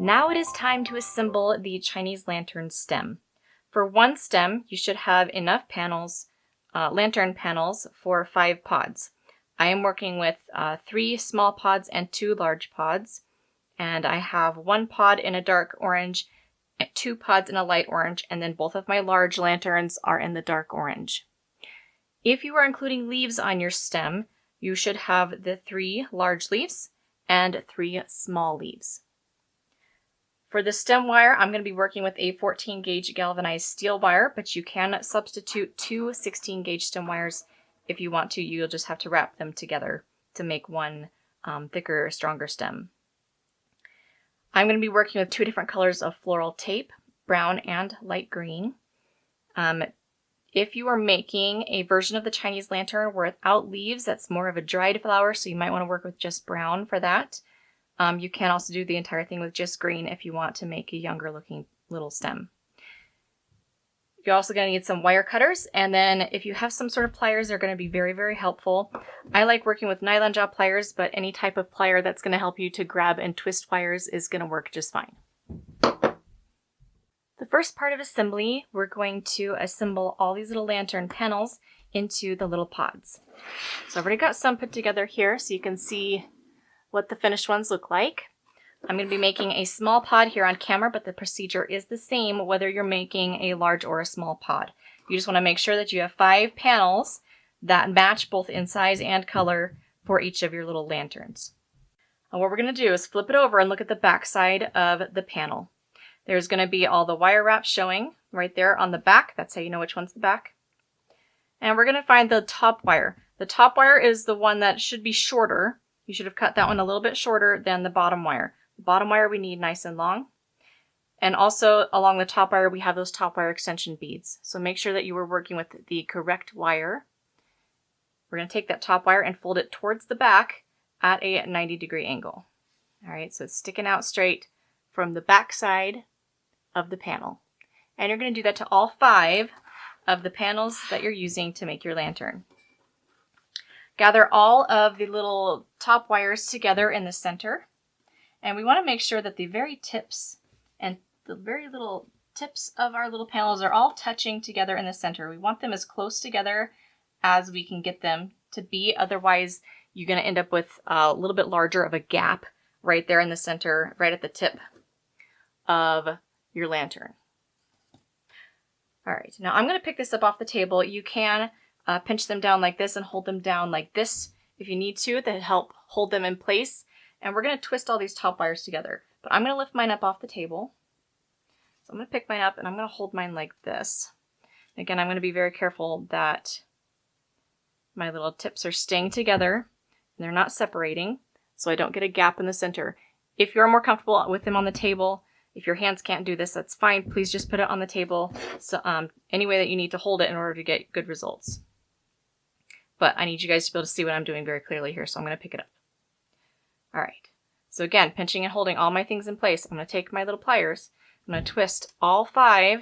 Now it is time to assemble the Chinese lantern stem. For one stem, you should have enough panels, lantern panels for 5 pods. I am working with 3 small pods and 2 large pods, and I have 1 pod in a dark orange, 2 pods in a light orange, and then both of my large lanterns are in the dark orange. If you are including leaves on your stem, you should have the 3 large leaves and 3 small leaves. For the stem wire, I'm going to be working with a 14 gauge galvanized steel wire, but you can substitute 2 16 gauge stem wires if you want to. You'll just have to wrap them together to make one thicker, stronger stem. I'm going to be working with 2 different colors of floral tape, brown and light green. If you are making a version of the Chinese lantern without leaves, that's more of a dried flower, so you might want to work with just brown for that. You can also do the entire thing with just green if you want to make a younger looking little stem. You're also going to need some wire cutters, and then if you have some sort of pliers, they're going to be very, very helpful. I like working with nylon jaw pliers, but any type of plier that's going to help you to grab and twist wires is going to work just fine. The first part of assembly, we're going to assemble all these little lantern panels into the little pods. So I've already got some put together here so you can see what the finished ones look like. I'm going to be making a small pod here on camera, but the procedure is the same whether you're making a large or a small pod. You just want to make sure that you have 5 panels that match both in size and color for each of your little lanterns. And what we're going to do is flip it over and look at the back side of the panel. There's going to be all the wire wraps showing right there on the back. That's how you know which one's the back. And we're going to find the top wire. The top wire is the one that should be shorter. You should have cut that one a little bit shorter than the bottom wire. The bottom wire we need nice and long. And also along the top wire, we have those top wire extension beads. So make sure that you are working with the correct wire. We're going to take that top wire and fold it towards the back at a 90-degree angle. All right, so it's sticking out straight from the back side of the panel. And you're going to do that to all 5 of the panels that you're using to make your lantern. Gather all of the little top wires together in the center. And we want to make sure that the very tips and the very little tips of our little panels are all touching together in the center. We want them as close together as we can get them to be. Otherwise, you're going to end up with a little bit larger of a gap right there in the center, right at the tip of your lantern. All right, now I'm going to pick this up off the table. You can pinch them down like this and hold them down like this if you need to help hold them in place. And we're going to twist all these top wires together. But I'm going to lift mine up off the table. So I'm going to pick mine up and I'm going to hold mine like this. And again, I'm going to be very careful that my little tips are staying together and they're not separating so I don't get a gap in the center. If you're more comfortable with them on the table, if your hands can't do this, that's fine. Please just put it on the table so any way that you need to hold it in order to get good results. But I need you guys to be able to see what I'm doing very clearly here, so I'm going to pick it up. All right, so again, pinching and holding all my things in place. I'm going to take my little pliers. I'm going to twist all 5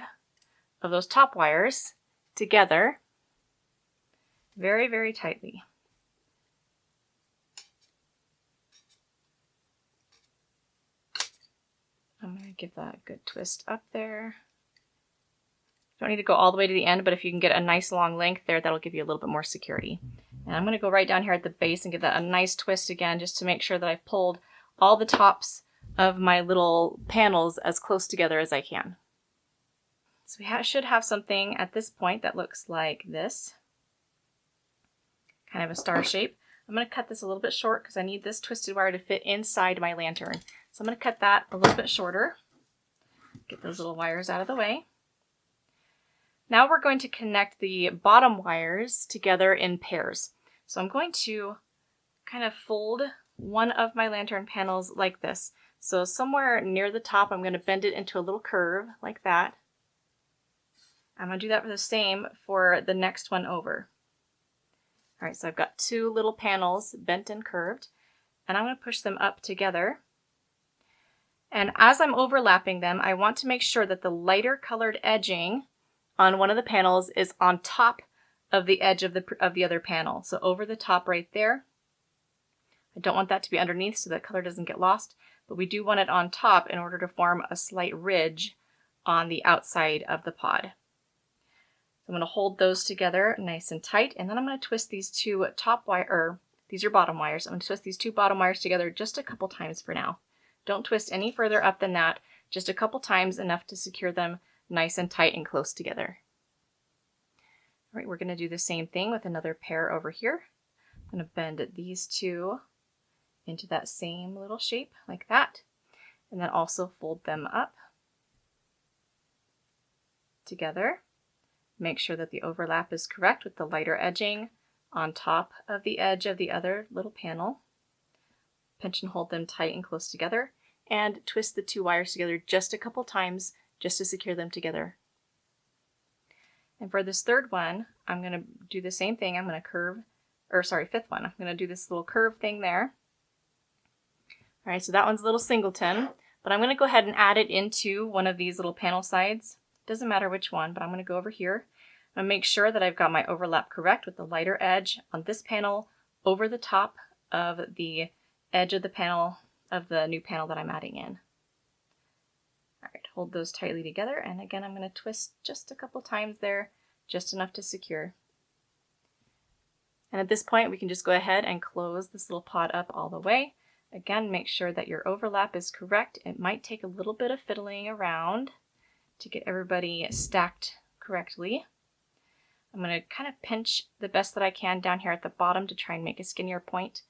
of those top wires together very, very tightly. I'm going to give that a good twist up there. Don't need to go all the way to the end, but if you can get a nice long length there, that'll give you a little bit more security. And I'm going to go right down here at the base and give that a nice twist again, just to make sure that I've pulled all the tops of my little panels as close together as I can. So we should have something at this point that looks like this. Kind of a star shape. I'm going to cut this a little bit short because I need this twisted wire to fit inside my lantern. So I'm going to cut that a little bit shorter. Get those little wires out of the way. Now we're going to connect the bottom wires together in pairs. So I'm going to kind of fold one of my lantern panels like this. So somewhere near the top, I'm going to bend it into a little curve like that. I'm going to do that for the same for the next one over. All right, so I've got 2 little panels bent and curved, and I'm going to push them up together. And as I'm overlapping them, I want to make sure that the lighter colored edging on one of the panels is on top of the edge of the other panel. So over the top right there. I don't want that to be underneath so that color doesn't get lost. but we do want it on top in order to form a slight ridge on the outside of the pod. I'm going to hold those together nice and tight, and then I'm going to twist these two these are bottom wires. I'm going to twist these two bottom wires together just a couple times for now. Don't twist any further up than that, just a couple times, enough to secure them nice and tight and close together. All right, we're going to do the same thing with another pair over here. I'm going to bend these two into that same little shape like that, and then also fold them up together. Make sure that the overlap is correct with the lighter edging on top of the edge of the other little panel. Pinch and hold them tight and close together, and twist the two wires together just a couple times just to secure them together. And for this third one, I'm going to do the same thing. I'm going to fifth one. I'm going to do this little curve thing there. All right, so that one's a little singleton, but I'm going to go ahead and add it into one of these little panel sides. Doesn't matter which one, but I'm going to go over here. I'm going to make sure that I've got my overlap correct with the lighter edge on this panel over the top of the edge of the panel of the new panel that I'm adding in. All right, hold those tightly together, and again I'm going to twist just a couple times there, just enough to secure. And at this point we can just go ahead and close this little pod up all the way. Again, make sure that your overlap is correct. It might take a little bit of fiddling around to get everybody stacked correctly. I'm going to kind of pinch the best that I can down here at the bottom to try and make a skinnier point.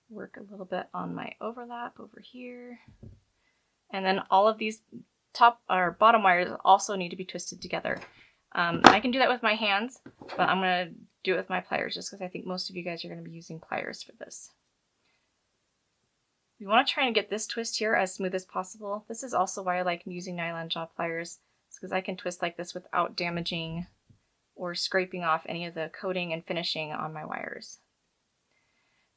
Work a little bit on my overlap over here. And then all of these top or bottom wires also need to be twisted together. I can do that with my hands, but I'm going to do it with my pliers just because I think most of you guys are going to be using pliers for this. We want to try and get this twist here as smooth as possible. This is also why I like using nylon jaw pliers. It's because I can twist like this without damaging or scraping off any of the coating and finishing on my wires.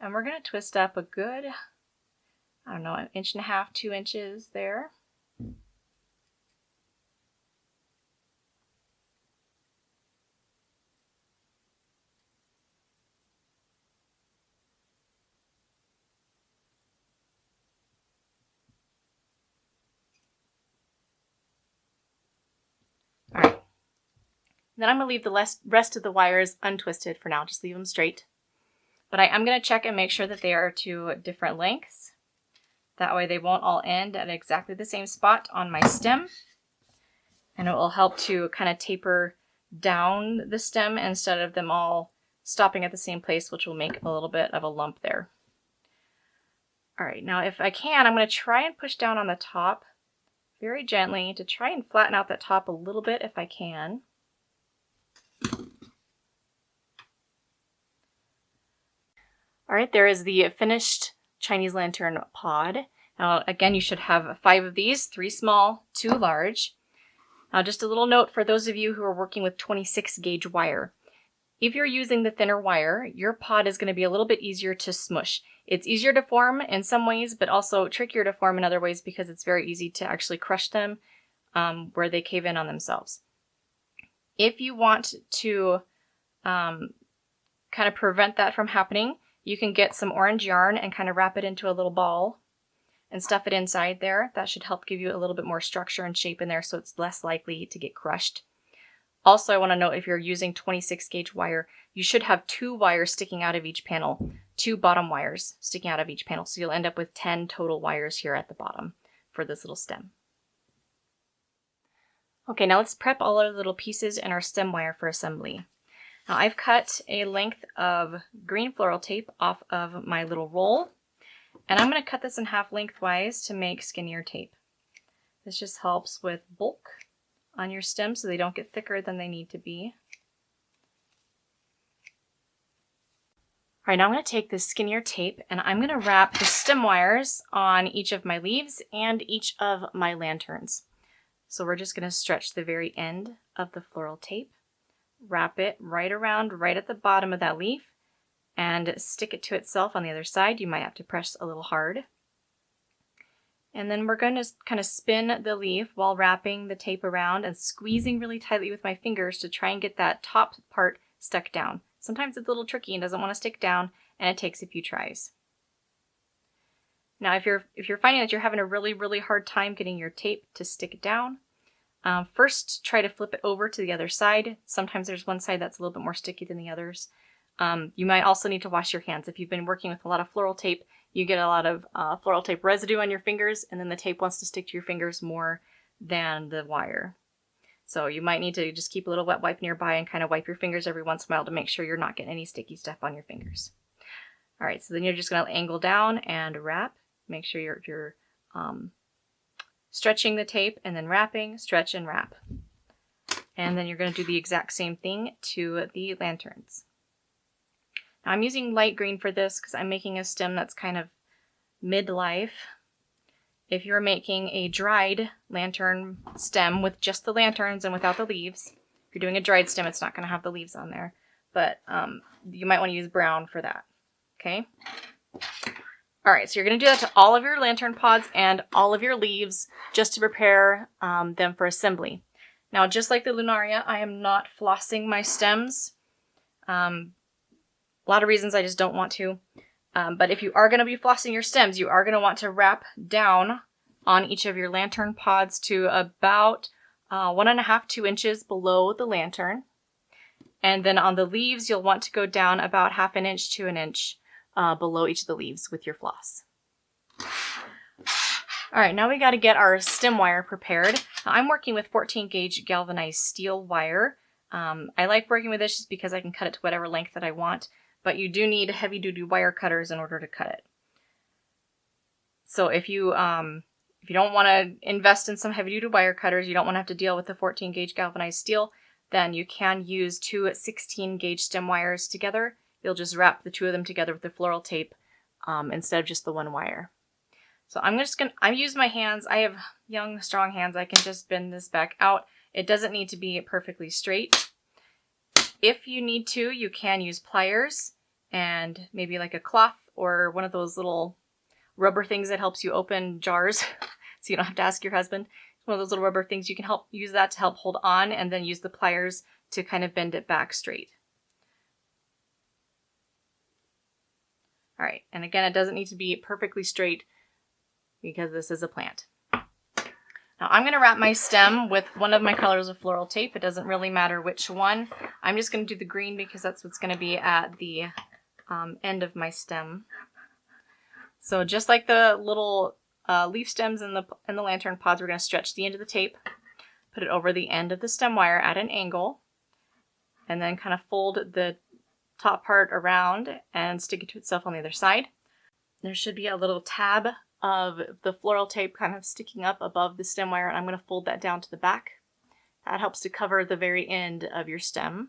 And we're going to twist up a good, I don't know, 1.5 inches, 2 inches there. All right. Then I'm going to leave the rest of the wires untwisted for now. Just leave them straight. But I am going to check and make sure that they are to different lengths. That way they won't all end at exactly the same spot on my stem. And it will help to kind of taper down the stem instead of them all stopping at the same place, which will make a little bit of a lump there. All right, now if I can, I'm going to try and push down on the top very gently to try and flatten out that top a little bit if I can. All right, there is the finished Chinese lantern pod. Now, again, you should have 5 of these, 3 small, 2 large. Now, just a little note for those of you who are working with 26 gauge wire. If you're using the thinner wire, your pod is going to be a little bit easier to smush. It's easier to form in some ways, but also trickier to form in other ways because it's very easy to actually crush them where they cave in on themselves. If you want to kind of prevent that from happening, you can get some orange yarn and kind of wrap it into a little ball and stuff it inside there. That should help give you a little bit more structure and shape in there so it's less likely to get crushed. Also, I want to note if you're using 26 gauge wire, you should have 2 wires sticking out of each panel, 2 bottom wires sticking out of each panel. So you'll end up with 10 total wires here at the bottom for this little stem. Okay, now let's prep all our little pieces in our stem wire for assembly. Now I've cut a length of green floral tape off of my little roll, and I'm going to cut this in half lengthwise to make skinnier tape. This just helps with bulk on your stem so they don't get thicker than they need to be. All right, now I'm going to take this skinnier tape and I'm going to wrap the stem wires on each of my leaves and each of my lanterns. So we're just going to stretch the very end of the floral tape, wrap it right around, right at the bottom of that leaf, and stick it to itself on the other side. You might have to press a little hard. And then we're going to kind of spin the leaf while wrapping the tape around and squeezing really tightly with my fingers to try and get that top part stuck down. Sometimes it's a little tricky and doesn't want to stick down, and it takes a few tries. Now, if you're finding that you're having a really hard time getting your tape to stick down, first try to flip it over to the other side. Sometimes there's one side that's a little bit more sticky than the others. You might also need to wash your hands. If you've been working with a lot of floral tape, you get a lot of floral tape residue on your fingers, and then the tape wants to stick to your fingers more than the wire. So you might need to just keep a little wet wipe nearby and kind of wipe your fingers every once in a while to make sure you're not getting any sticky stuff on your fingers. All right, so then you're just going to angle down and wrap. Make sure you're stretching the tape and then wrapping, stretch and wrap. And then you're going to do the exact same thing to the lanterns. Now I'm using light green for this because I'm making a stem that's kind of midlife. If you're making a dried lantern stem with just the lanterns and without the leaves, if you're doing a dried stem, it's not going to have the leaves on there. But you might want to use brown for that. Okay? All right, so you're going to do that to all of your lantern pods and all of your leaves just to prepare them for assembly. Now, just like the Lunaria, I am not flossing my stems. A lot of reasons I just don't want to. But if you are going to be flossing your stems, you are going to want to wrap down on each of your lantern pods to about 1.5 to 2 inches below the lantern. And then on the leaves, you'll want to go down about 1/2 inch to 1 inch below each of the leaves with your floss. All right, now we got to get our stem wire prepared. I'm working with 14 gauge galvanized steel wire. I like working with this just because I can cut it to whatever length that I want, but you do need heavy duty wire cutters in order to cut it. So if you don't want to invest in some heavy duty wire cutters, you don't want to have to deal with the 14 gauge galvanized steel, then you can use 2 16 gauge stem wires together. You'll just wrap the 2 of them together with the floral tape instead of just the 1 wire. So I'm using my hands. I have young, strong hands. I can just bend this back out. It doesn't need to be perfectly straight. If you need to, you can use pliers and maybe like a cloth or one of those little rubber things that helps you open jars so you don't have to ask your husband. One of those little rubber things, you can use that to help hold on and then use the pliers to kind of bend it back straight. All right, and again, it doesn't need to be perfectly straight because this is a plant. Now I'm going to wrap my stem with one of my colors of floral tape. It doesn't really matter which one. I'm just going to do the green because that's what's going to be at the end of my stem. So just like the little leaf stems in the lantern pods, we're going to stretch the end of the tape, put it over the end of the stem wire at an angle, and then kind of fold the top part around and stick it to itself on the other side. There should be a little tab of the floral tape kind of sticking up above the stem wire, and I'm going to fold that down to the back. That helps to cover the very end of your stem.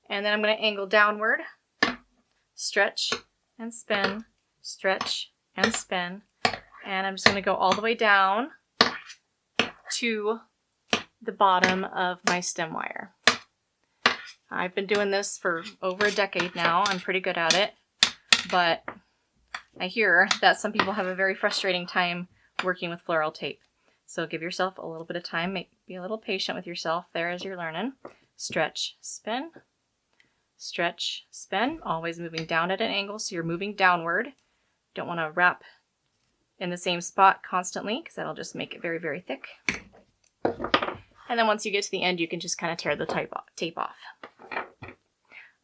And then I'm going to angle downward, stretch and spin, stretch and spin, and I'm just going to go all the way down to the bottom of my stem wire. I've been doing this for over a decade now. I'm pretty good at it, but I hear that some people have a very frustrating time working with floral tape. So give yourself a little bit of time. Be a little patient with yourself there as you're learning. Stretch, spin, stretch, spin, always moving down at an angle, so you're moving downward. Don't want to wrap in the same spot constantly because that'll just make it very thick. And then once you get to the end, you can just kind of tear the tape off.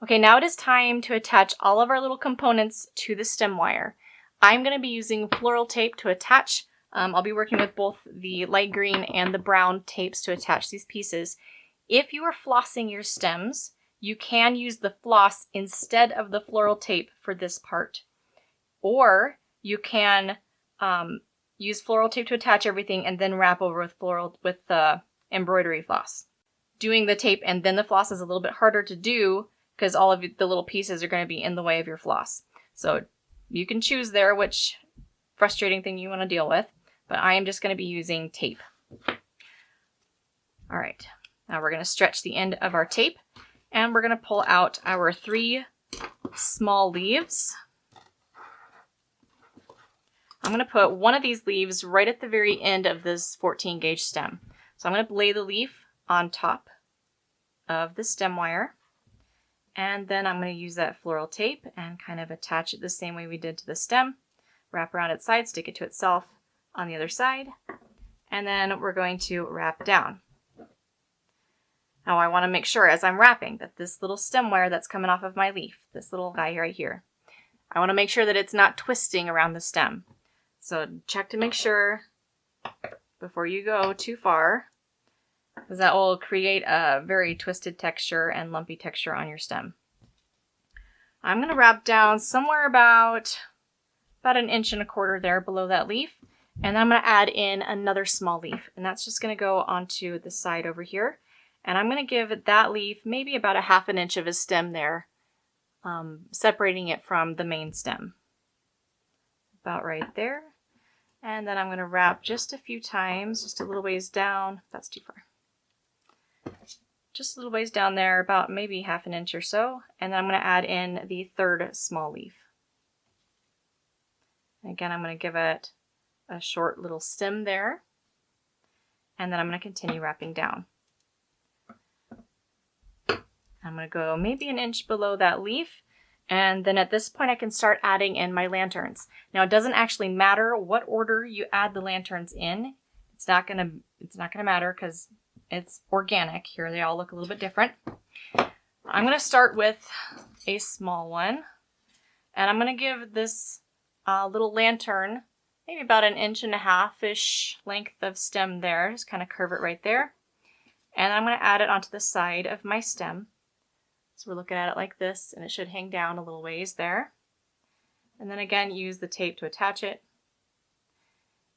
Okay, now it is time to attach all of our little components to the stem wire. I'm going to be using floral tape to attach. I'll be working with both the light green and the brown tapes to attach these pieces. If you are flossing your stems, you can use the floss instead of the floral tape for this part. Or you can use floral tape to attach everything and then wrap over with the embroidery floss. Doing the tape and then the floss is a little bit harder to do because all of the little pieces are going to be in the way of your floss. So you can choose there which frustrating thing you want to deal with, but I am just going to be using tape. All right, now we're going to stretch the end of our tape and we're going to pull out our 3 small leaves. I'm going to put one of these leaves right at the very end of this 14 gauge stem. So I'm going to lay the leaf on top of the stem wire, and then I'm going to use that floral tape and kind of attach it the same way we did to the stem, wrap around its side, stick it to itself on the other side, and then we're going to wrap down. Now I want to make sure as I'm wrapping that this little stem wire that's coming off of my leaf, this little guy right here, I want to make sure that it's not twisting around the stem. So check to make sure before you go too far, because that will create a very twisted texture and lumpy texture on your stem. I'm going to wrap down somewhere about 1.25 inches there below that leaf, and then I'm going to add in another small leaf, and that's just going to go onto the side over here. And I'm going to give that leaf maybe about 1/2 inch of a stem there, separating it from the main stem. About right there. And then I'm going to wrap just a few times, just a little ways down. That's too far. Just a little ways down there, about maybe 1/2 inch or so. And then I'm going to add in the third small leaf. And again, I'm going to give it a short little stem there. And then I'm going to continue wrapping down. I'm going to go maybe 1 inch below that leaf, and then at this point I can start adding in my lanterns. Now it doesn't actually matter what order you add the lanterns in. It's not going to matter because it's organic. Here they all look a little bit different. I'm going to start with a small one, and I'm going to give this little lantern maybe about 1.5 inch-ish length of stem there. Just kind of curve it right there. And I'm going to add it onto the side of my stem. So we're looking at it like this, and it should hang down a little ways there. And then again, use the tape to attach it.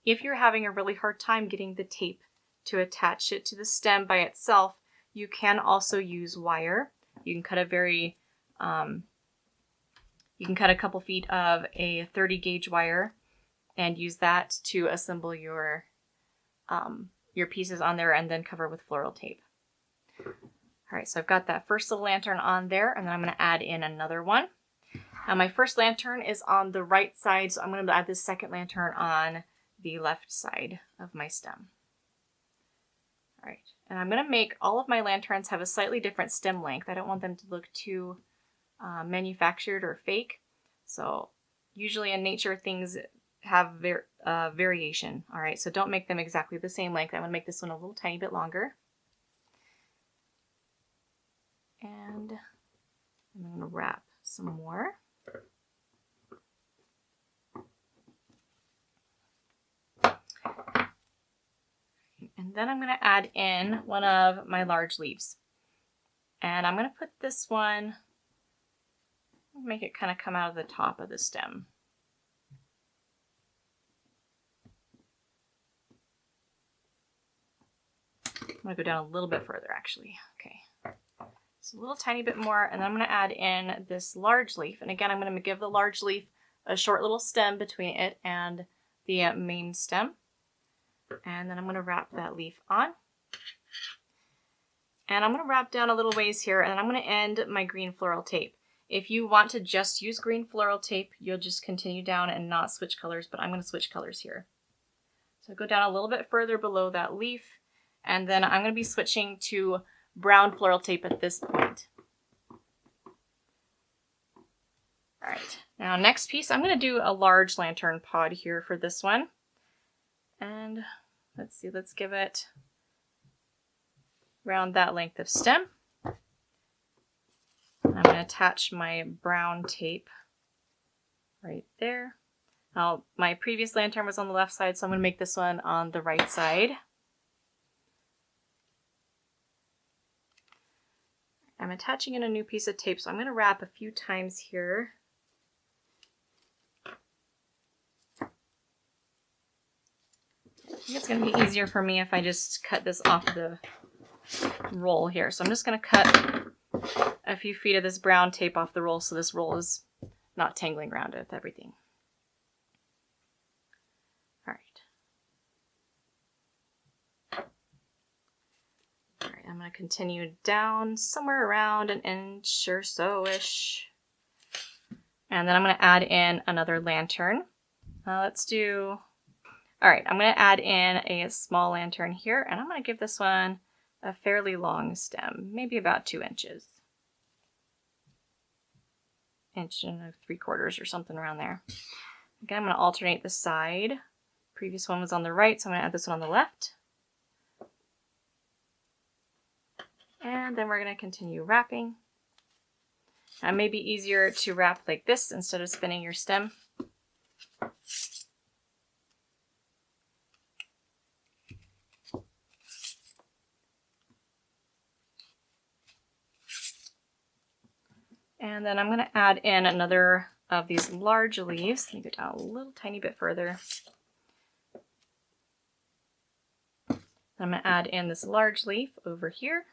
If you're having a really hard time getting the tape to attach it to the stem by itself, you can also use wire. You can cut a couple feet of a 30 gauge wire and use that to assemble your pieces on there and then cover with floral tape. All right, so I've got that first little lantern on there, and then I'm going to add in another one. Now my first lantern is on the right side, so I'm going to add this second lantern on the left side of my stem. All right, and I'm going to make all of my lanterns have a slightly different stem length. I don't want them to look too manufactured or fake. So usually in nature things have variation. All right, so don't make them exactly the same length. I'm going to make this one a little tiny bit longer. And I'm going to wrap some more. And then I'm going to add in one of my large leaves. And I'm going to put this one, make it kind of come out of the top of the stem. I'm going to go down a little bit further actually. Okay. A little tiny bit more, and then I'm going to add in this large leaf. And again, I'm going to give the large leaf a short little stem between it and the main stem. And then I'm going to wrap that leaf on. And I'm going to wrap down a little ways here, and then I'm going to end my green floral tape. If you want to just use green floral tape, you'll just continue down and not switch colors, but I'm going to switch colors here. So go down a little bit further below that leaf, and then I'm going to be switching to brown floral tape at this point. All right, now next piece, I'm going to do a large lantern pod here for this one. And let's see, let's give it around that length of stem. I'm going to attach my brown tape right there. Now, my previous lantern was on the left side, so I'm going to make this one on the right side. I'm attaching in a new piece of tape, so I'm going to wrap a few times here. I think it's going to be easier for me if I just cut this off the roll here. So I'm just going to cut a few feet of this brown tape off the roll so this roll is not tangling around it with everything. All right, I'm going to continue down somewhere around 1 inch or so-ish. And then I'm going to add in another lantern. All right, I'm going to add in a small lantern here, and I'm going to give this one a fairly long stem, maybe about 2 inches. 1.75 inches or something around there. Again, I'm going to alternate the side. Previous one was on the right, so I'm going to add this one on the left. And then we're going to continue wrapping. It may be easier to wrap like this instead of spinning your stem. And then I'm going to add in another of these large leaves. Let me go down a little tiny bit further. I'm going to add in this large leaf over here.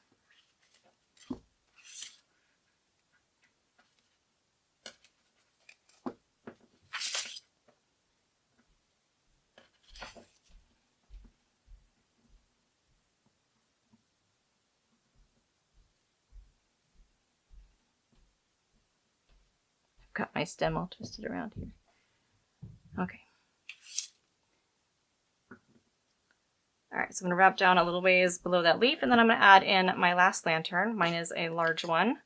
Got my stem all twisted around here. Okay. Alright, so I'm going to wrap down a little ways below that leaf, and then I'm going to add in my last lantern. Mine is a large one.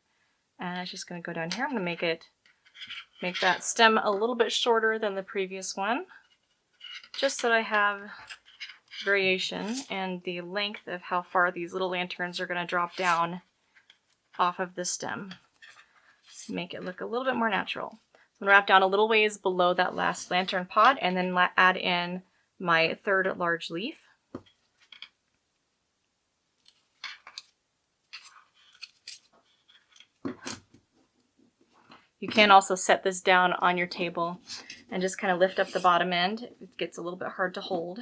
And it's just going to go down here. I'm going to make that stem a little bit shorter than the previous one, just so that I have variation in the length of how far these little lanterns are going to drop down off of the stem. Make it look a little bit more natural. I'm going to wrap down a little ways below that last lantern pod and then add in my third large leaf. You can also set this down on your table and just kind of lift up the bottom end. It gets a little bit hard to hold.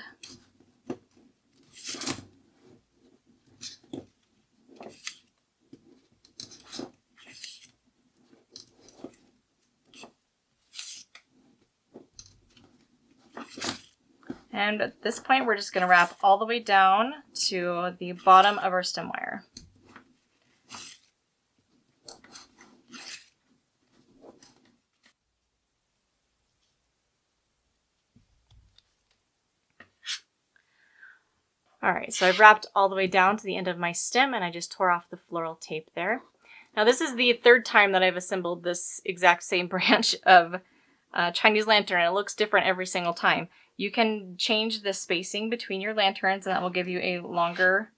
And at this point, we're just going to wrap all the way down to the bottom of our stem wire. Alright, so I've wrapped all the way down to the end of my stem, and I just tore off the floral tape there. Now this is the third time that I've assembled this exact same branch of Chinese lantern, and it looks different every single time. You can change the spacing between your lanterns, and that will give you a longer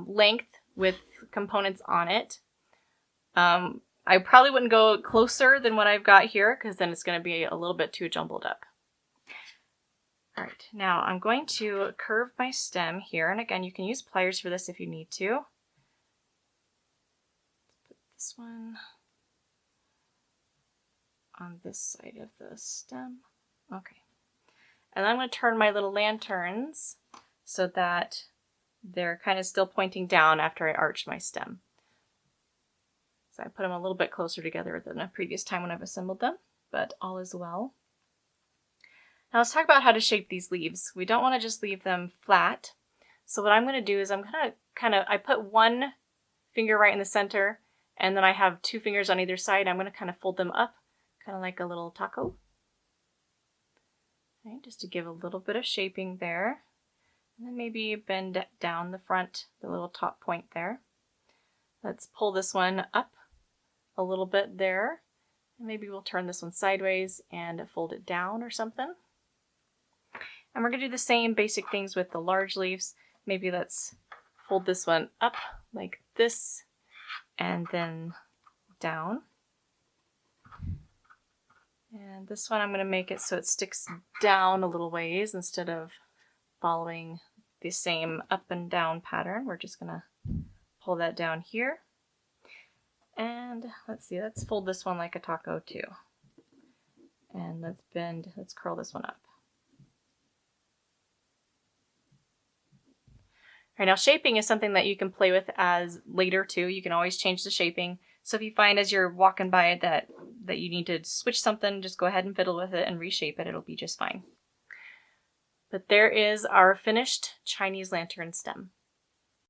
length with components on it. I probably wouldn't go closer than what I've got here, because then it's going to be a little bit too jumbled up. Alright, now I'm going to curve my stem here, and again, you can use pliers for this if you need to. Let's put this one on this side of the stem. Okay. And I'm going to turn my little lanterns so that they're kind of still pointing down after I arch my stem. So I put them a little bit closer together than a previous time when I've assembled them, but all is well. Now let's talk about how to shape these leaves. We don't want to just leave them flat. So what I'm going to do is I'm going to I put one finger right in the center, and then I have two fingers on either side. I'm going to kind of fold them up, kind of like a little taco. Okay, just to give a little bit of shaping there. And then maybe bend down the front, the little top point there. Let's pull this one up a little bit there. And maybe we'll turn this one sideways and fold it down or something. And we're going to do the same basic things with the large leaves. Maybe let's fold this one up like this and then down. And this one I'm going to make it so it sticks down a little ways instead of following the same up and down pattern. We're just going to pull that down here. And let's see, let's fold this one like a taco too. And let's curl this one up. All right, now shaping is something that you can play with as later too. You can always change the shaping. So if you find as you're walking by it that you need to switch something, just go ahead and fiddle with it and reshape it. It'll be just fine. But there is our finished Chinese lantern stem.